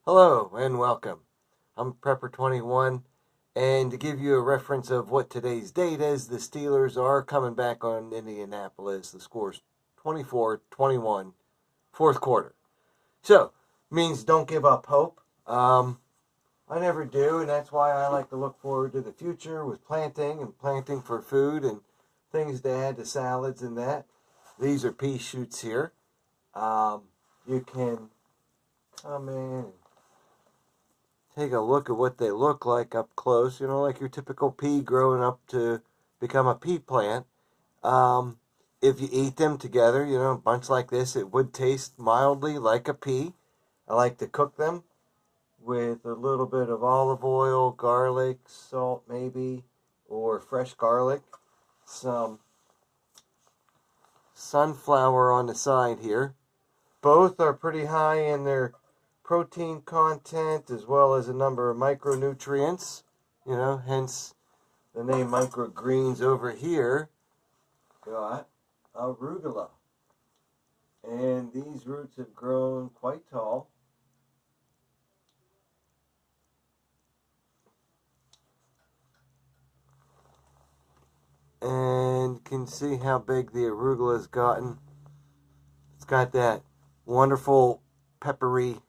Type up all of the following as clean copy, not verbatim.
Hello and welcome. I'm Prepper21, and to give you a reference of what today's date is, the Steelers are coming back on Indianapolis. The score's 24-21, fourth quarter. So, means don't give up hope. I never do, and that's why I like to look forward to the future with planting for food and things to add to salads and that. These are pea shoots here. You can come in and take a look at what they look like up close. You know, like your typical pea growing up to become a pea plant. If you eat them together, you know, a bunch like this, it would taste mildly like a pea. I like to cook them with a little bit of olive oil, garlic, salt maybe, or fresh garlic. Some sunflower on the side here. Both are pretty high in their protein content as well as a number of micronutrients, you know, hence the name microgreens. Over here got arugula, and these roots have grown quite tall. And you can see how big the arugula has gotten. It's got that wonderful peppery,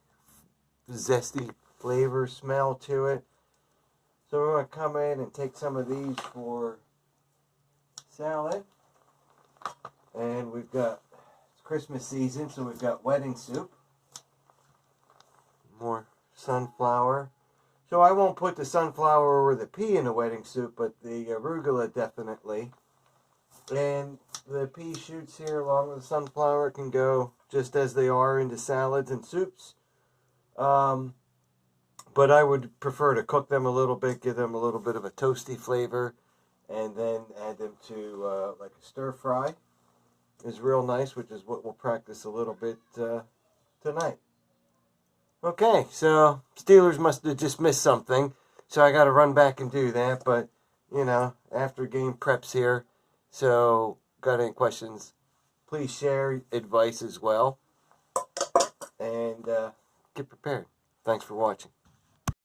zesty flavor smell to it. So we're going to come in and take some of these for salad. And we've got, it's Christmas season, so we've got wedding soup. More sunflower. So I won't put the sunflower or the pea in the wedding soup, but the arugula definitely. And the pea shoots here along with the sunflower can go just as they are into salads and soups. But I would prefer to cook them a little bit, give them a little bit of a toasty flavor, and then add them to like a stir fry. Is real nice, which is what we'll practice a little bit tonight. Okay, so Steelers must have just missed something, so I got to run back and do that. But, you know, after game preps here, so got any questions, please share advice as well, and get prepared. Thanks for watching.